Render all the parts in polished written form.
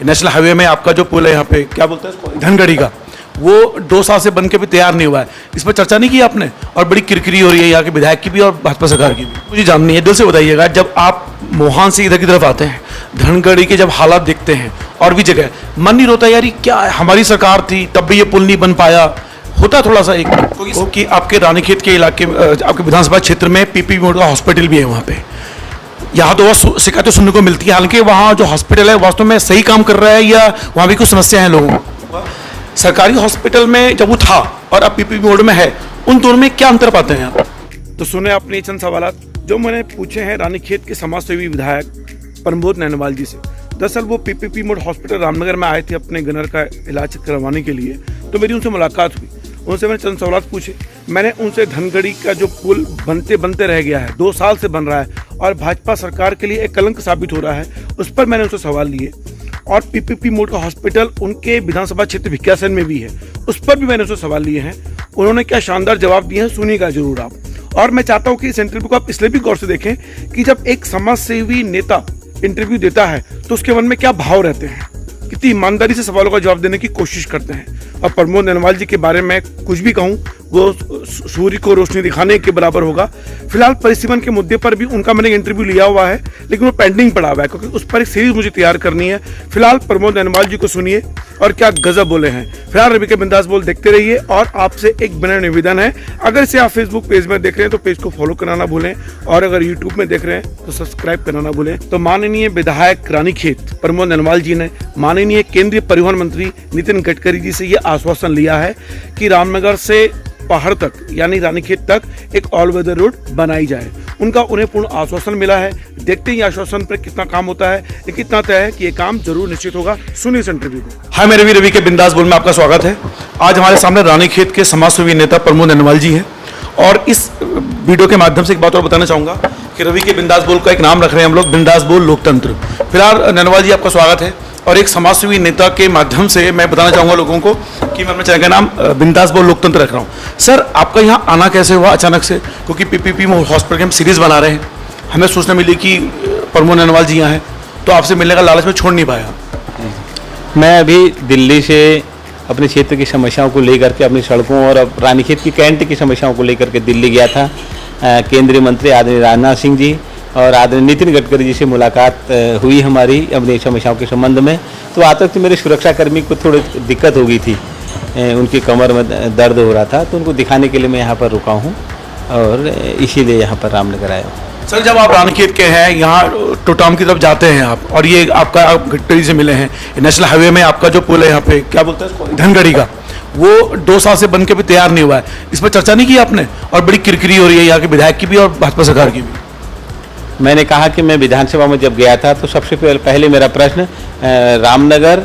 National highway में आपका जो पुल है यहाँ पे क्या बोलते हैं इसको, धनगढ़ी का, वो 2 साल से बन के भी तैयार नहीं हुआ है। इस पर चर्चा नहीं की आपने? और बड़ी किरकिरी हो रही है यहाँ के विधायक की भी और भाजपा सरकार की भी। मुझे जाननी है, दिल से बताइएगा, जब आप मोहान से इधर की तरफ आते हैं, धनगढ़ी के जब हालात देखते हैं और भी जगह, मन नहीं रोता यार क्या हमारी सरकार थी तब भी ये पुल नहीं बन पाया? होता थोड़ा सा एक कि आपके रानीखेत के इलाके, आपके विधानसभा क्षेत्र में पीपीपी मोड का हॉस्पिटल भी है वहाँ पे। यहाँ तो वो शिकायतें सुनने को मिलती है, हालांकि वहाँ जो हॉस्पिटल है वास्तव में सही काम कर रहा है या वहाँ भी कुछ समस्या है लोगों को? सरकारी हॉस्पिटल में जब वो था और अब पीपीपी मोड में है, उन दोनों में क्या अंतर पाते हैं आप? तो सुने अपने चंद सवाल जो मैंने पूछे हैं रानीखेत के समाजसेवी विधायक प्रमोद नैनवाल जी से। दरअसल वो पीपीपी मोड हॉस्पिटल रामनगर में आए थे अपने गनर का इलाज करवाने के लिए, तो मेरी उनसे मुलाकात हुई। उनसे मैंने चंद सवाल पूछे। मैंने उनसे धनगढ़ी का जो पुल बनते बनते रह गया है, 2 साल से बन रहा है और भाजपा सरकार के लिए एक कलंक साबित हो रहा है, उस पर मैंने उनसे सवाल लिए। और पीपीपी मोड का हॉस्पिटल उनके विधानसभा क्षेत्र भिकियासैन में भी है, उस पर भी मैंने उनसे सवाल लिए हैं। उन्होंने क्या शानदार जवाब दिए हैं, सुनिएगा जरूर आप। और मैं चाहता हूँ कि इस इंटरव्यू को आप इसलिए भी गौर से देखें कि जब एक समाजसेवी नेता इंटरव्यू देता है तो उसके मन में क्या भाव रहते हैं, कितनी ईमानदारी से सवालों का जवाब देने की कोशिश करते हैं। और प्रमोद नैनवाल जी के बारे में कुछ भी कहूँ वो सूर्य को रोशनी दिखाने के बराबर होगा। फिलहाल परिसीमन के मुद्दे पर भी उनका मैंने इंटरव्यू लिया हुआ है, लेकिन वो पेंडिंग पड़ा हुआ है क्योंकि उस पर एक सीरीज मुझे तैयार करनी है। फिलहाल प्रमोद नैनवाल जी को सुनिए और क्या गजब बोले हैं। फिलहाल रवि के बिंदास बोल देखते रहिए। और आपसे एक विनम्र निवेदन है, अगर इसे आप फेसबुक पेज में देख रहे हैं तो पेज को फॉलो करना ना भूलें, और अगर यूट्यूब में देख रहे हैं तो सब्सक्राइब करना ना भूलें। तो माननीय विधायक रानीखेत प्रमोद नैनवाल जी ने माननीय केंद्रीय परिवहन मंत्री नितिन गडकरी जी से ये आश्वासन लिया है कि रामनगर से पहाड़ तक यानी रानीखेत तक एक ऑल वेदर रोड बनाई जाए। उनका उन्हें पूर्ण आश्वासन मिला है। देखते ही आश्वासन पर कितना काम होता है, लेकिन इतना तय है कि ये काम जरूर निश्चित होगा। सुनिए इस इंटरव्यू को। हाय, मैं रवि के बिंदास बोल में आपका स्वागत है। आज हमारे सामने रानीखेत के समाजसेवी नेता प्रमोद नैनवाल जी हैं और इस वीडियो के माध्यम से एक बात और बताना चाहूंगा कि रवि के बिंदास बोल का एक नाम रख रहे हैं हम लोग, बिंदास बोल लोकतंत्र। फिलहाल नैनवाल जी आपका स्वागत है और एक समाजसेवी नेता के माध्यम से मैं बताना चाहूंगा लोगों को कि मैं अपने चैनल का नाम बिंदास बोल लोकतंत्र रख रहा हूं। सर, आपका यहाँ आना कैसे हुआ अचानक से? क्योंकि पीपीपी हॉस्पिटल की हम सीरीज बना रहे हैं, हमें सूचना मिली कि प्रमोद नैनवाल जी यहाँ हैं, तो आपसे मिलने का लालच में छोड़ नहीं पाया। मैं अभी दिल्ली से अपने क्षेत्र की समस्याओं को लेकर के, अपनी सड़कों और अब रानीखेत की कैंट की समस्याओं को लेकर के दिल्ली गया था। केंद्रीय मंत्री आदरणीय राजनाथ सिंह जी और आदरणीय नितिन गडकरी जी से मुलाकात हुई हमारी अपनी समस्याओं के संबंध में। तो आते वक्त मेरे सुरक्षाकर्मी को थोड़ी दिक्कत हो गई थी, उनकी कमर में दर्द हो रहा था, तो उनको दिखाने के लिए मैं यहाँ पर रुका हूँ और इसीलिए यहाँ पर रामनगर आया हूँ। सर, जब आप रानीखेत के हैं, यहाँ टोटाम की तरफ जाते हैं आप, और ये आपका आप गडकरी से मिले हैं, नेशनल हाईवे में आपका जो पुल है यहाँ पे क्या बोलते हैं इसको, धनगढ़ी का, वो 2 साल से बन के भी तैयार नहीं हुआ है। इस पर चर्चा नहीं की आपने? और बड़ी किरकिरी हो रही है यहाँ के विधायक की भी और भाजपा सरकार की भी। मैंने कहा कि मैं विधानसभा में जब गया था तो सबसे पहले मेरा प्रश्न रामनगर,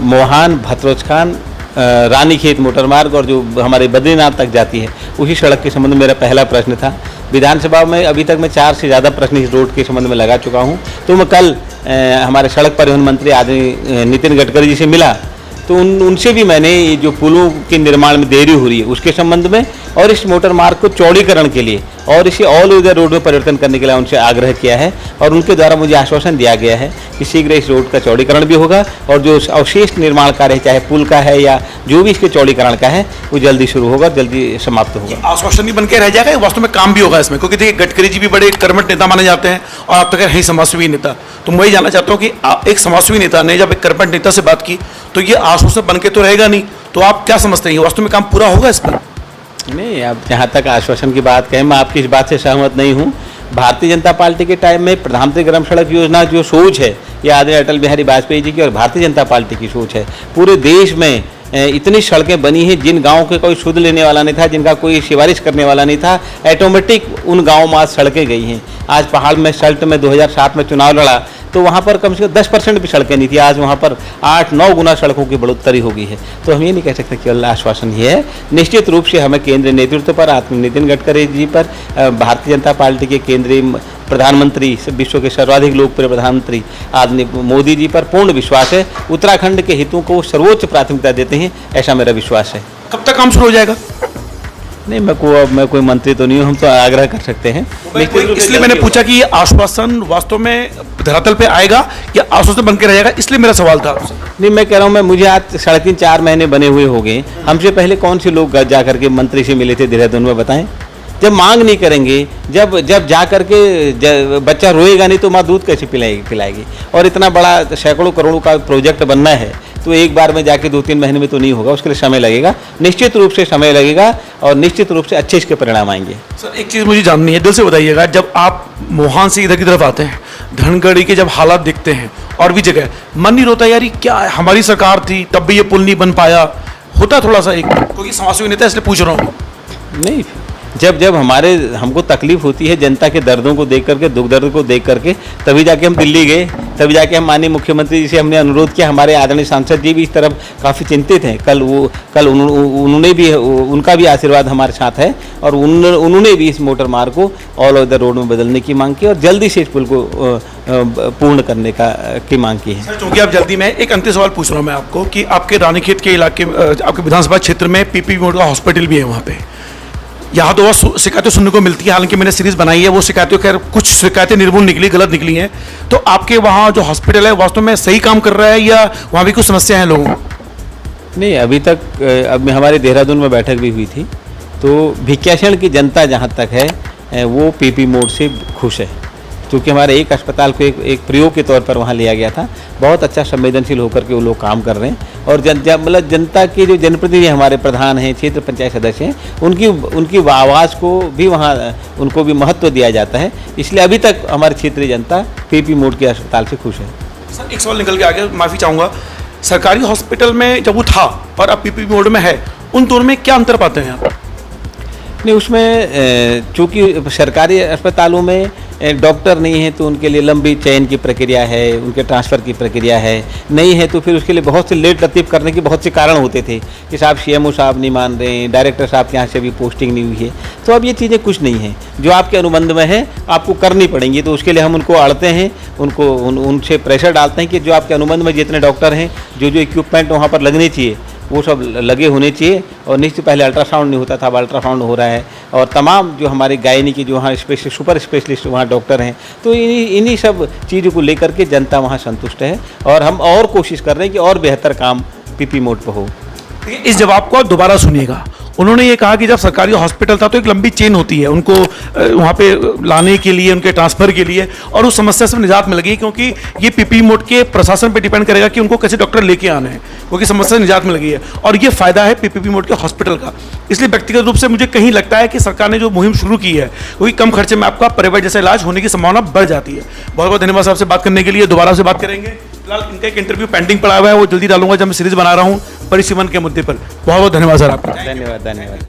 मोहान, भतरोजखान, रानीखेत मोटर मार्ग और जो हमारे बद्रीनाथ तक जाती है उसी सड़क के संबंध में मेरा पहला प्रश्न था। विधानसभा में अभी तक मैं 4 से ज़्यादा प्रश्न इस रोड के संबंध में लगा चुका हूँ। तो मैं कल हमारे सड़क परिवहन मंत्री आदरणीय नितिन गडकरी जी से मिला, तो उनसे भी मैंने ये जो पुलों के निर्माण में देरी हो रही है उसके संबंध में और इस मोटर मार्ग को चौड़ीकरण के लिए और इसे ऑल वेदर रोड में परिवर्तन करने के लिए उनसे आग्रह किया है। और उनके द्वारा मुझे आश्वासन दिया गया है कि शीघ्र इस रोड का चौड़ीकरण भी होगा और जो अवशेष निर्माण कार्य चाहे पुल का है या जो भी इसके चौड़ीकरण का है वो जल्दी शुरू होगा, जल्दी समाप्त होगा। आश्वासन नहीं बन के रह जाएगा, वास्तव में काम भी होगा इसमें, क्योंकि देखिए गडकरी जी भी बड़े कर्मठ नेता माने जाते हैं और आप तक है समाजसेवी नेता। तो मैं ये जानना चाहता हूँ कि एक समाजसेवी नेता ने जब एक कर्मठ नेता से बात की तो ये आश्वासन बन के तो रहेगा नहीं, तो आप क्या समझते हैं वास्तव में काम पूरा होगा इस पर? नहीं, अब जहाँ तक आश्वासन की बात कहें, मैं आपकी इस बात से सहमत नहीं हूँ। भारतीय जनता पार्टी के टाइम में प्रधानमंत्री ग्राम सड़क योजना जो सोच है ये आदरणीय अटल बिहारी वाजपेयी जी की और भारतीय जनता पार्टी की सोच है। पूरे देश में इतनी सड़कें बनी हैं जिन गाँव के कोई सुध लेने वाला नहीं था, जिनका कोई सिफारिश करने वाला नहीं था, ऑटोमेटिक उन गाँव में आज सड़कें गई हैं। आज पहाड़ में सल्ट में 2007 में चुनाव लड़ा तो वहाँ पर कम से कम 10% भी सड़कें नहीं थी, आज वहाँ पर 8-9 गुना सड़कों की बढ़ोतरी हो गई है। तो हम ये नहीं कह सकते केवल आश्वासन ही है। निश्चित रूप से हमें केंद्रीय नेतृत्व पर, आदरणीय नितिन गडकरी जी पर, भारतीय जनता पार्टी के केंद्रीय प्रधानमंत्री, विश्व के सर्वाधिक लोकप्रिय प्रधानमंत्री आदरणीय मोदी जी पर पूर्ण विश्वास है। उत्तराखंड के हितों को सर्वोच्च प्राथमिकता देते हैं, ऐसा मेरा विश्वास है। कब तक काम शुरू हो जाएगा? नहीं, मैं कोई मंत्री तो नहीं हूँ, हम तो आग्रह कर सकते हैं। इसलिए मैंने पूछा कि ये आश्वासन वास्तव में धरातल पे आएगा या आश्वासन बन के रहेगा, इसलिए मेरा सवाल था आपसे। नहीं, मैं कह रहा हूँ, मैं मुझे आज 3.5-4 महीने बने हुए हो गए। हमसे पहले कौन से लोग जा करके मंत्री से मिले थे देहरादून में, बताएं। जब मांग नहीं करेंगे, जब जा करके बच्चा रोएगा नहीं तो माँ दूध कैसे पिलाएगी। और इतना बड़ा सैकड़ों करोड़ों का प्रोजेक्ट बनना है तो एक बार में जाके 2-3 महीने में तो नहीं होगा, उसके लिए समय लगेगा, निश्चित रूप से समय लगेगा और निश्चित रूप से अच्छे इसके परिणाम आएंगे। सर एक चीज़ मुझे जाननी है, दिल से बताइएगा, जब आप मोहान से इधर की तरफ आते हैं, धनगढ़ी के जब हालात देखते हैं और भी जगह, मन नहीं रोता यार ये क्या है, हमारी सरकार थी तब भी ये पुल नहीं बन पाया, होता थोड़ा सा एक, क्योंकि समाजसेवी नेता इसलिए पूछ रहा हूँ। नहीं, जब हमको तकलीफ होती है जनता के दर्दों को देख करके, दुख दर्द को देख करके, तभी जाके हम दिल्ली गए, तभी जाके हम माननीय मुख्यमंत्री जी से हमने अनुरोध किया। हमारे आदरणीय सांसद जी भी इस तरफ काफ़ी चिंतित हैं। कल उन्होंने भी, उनका भी आशीर्वाद हमारे साथ है और उन्होंने भी इस मोटर मार्ग को ऑल ओवर द रोड में बदलने की मांग की और जल्दी से इस पुल को पूर्ण करने की मांग की है। सर चूँकि आप जल्दी में, एक अंतिम सवाल पूछ रहा हूँ मैं आपको कि आपके रानीखेत के इलाके, आपके विधानसभा क्षेत्र में पीपी मोड का हॉस्पिटल भी है वहाँ पे, यहाँ तो बहुत शिकायतें सुनने को मिलती है, हालांकि मैंने सीरीज बनाई है, वो शिकायतें खैर कुछ शिकायतें निर्मूल निकली, गलत निकली हैं। तो आपके वहाँ जो हॉस्पिटल है वास्तव में सही काम कर रहा है या वहाँ भी कुछ समस्या है लोगों को? नहीं, अभी तक अब हमारे देहरादून में बैठक भी हुई थी, तो भिक्याशरण की जनता जहाँ तक है वो पीपी मोड से खुश है, क्योंकि हमारे एक अस्पताल को एक प्रयोग के तौर पर वहाँ लिया गया था। बहुत अच्छा संवेदनशील होकर के वो लोग काम कर रहे हैं और मतलब जनता के जो जनप्रतिनिधि हमारे प्रधान हैं, क्षेत्र पंचायत सदस्य हैं, उनकी आवाज़ को भी वहाँ उनको भी महत्व दिया जाता है। इसलिए अभी तक हमारी क्षेत्रीय जनता पीपी मोड के अस्पताल से खुश है। सर एक सवाल निकल के आ गया, माफ़ी चाहूँगा, सरकारी हॉस्पिटल में जब वो था और अब पीपी मोड में है, उन दोनों में क्या अंतर पाते हैं आप? नहीं, उसमें चूँकि सरकारी अस्पतालों में डॉक्टर नहीं है तो उनके लिए लंबी चयन की प्रक्रिया है, उनके ट्रांसफ़र की प्रक्रिया है, नहीं है तो फिर उसके लिए बहुत से लेट लतीफ़ करने के बहुत से कारण होते थे कि साहब सीएमओ साहब नहीं मान रहे हैं, डायरेक्टर साहब के यहाँ से भी पोस्टिंग नहीं हुई है। तो अब ये चीज़ें कुछ नहीं हैं, जो आपके अनुबंध में है आपको करनी पड़ेंगी। तो उसके लिए हम उनको अड़ते हैं, उनसे प्रेशर डालते हैं कि जो आपके अनुबंध में जितने डॉक्टर हैं, जो इक्विपमेंट वहाँ पर लगने चाहिए वो सब लगे होने चाहिए। और निश्चित पहले अल्ट्रासाउंड नहीं होता था, अब अल्ट्रासाउंड हो रहा है और तमाम जो हमारे गायनी की जो वहाँ सुपर स्पेशलिस्ट वहाँ डॉक्टर हैं, तो इन्हीं सब चीज़ों को लेकर के जनता वहाँ संतुष्ट है और हम और कोशिश कर रहे हैं कि और बेहतर काम पीपी मोड पर हो। इस जवाब को आप दोबारा सुनिएगा। उन्होंने ये कहा कि जब सरकारी हॉस्पिटल था तो एक लंबी चेन होती है उनको वहाँ पे लाने के लिए, उनके ट्रांसफ़र के लिए, और उस समस्या से निजात मिल गई, क्योंकि ये पीपी मोड के प्रशासन पे डिपेंड करेगा कि उनको कैसे डॉक्टर लेके आने हैं, क्योंकि समस्या से निजात मिल गई है और ये फ़ायदा है पीपीपी मोड के हॉस्पिटल का। इसलिए व्यक्तिगत रूप से मुझे कहीं लगता है कि सरकार ने जो मुहिम शुरू की है, क्योंकि कम खर्चे में आपका परिवार जैसा इलाज होने की संभावना बढ़ जाती है। बहुत बहुत धन्यवाद साहब से बात करने के लिए, दोबारा से बात करेंगे। फिलहाल इनका एक इंटरव्यू पेंडिंग पड़ा हुआ है, वो जल्दी डालूंगा जब मैं सीरीज बना रहा हूँ परिसीमन के मुद्दे पर। बहुत बहुत धन्यवाद सर आपका। धन्यवाद।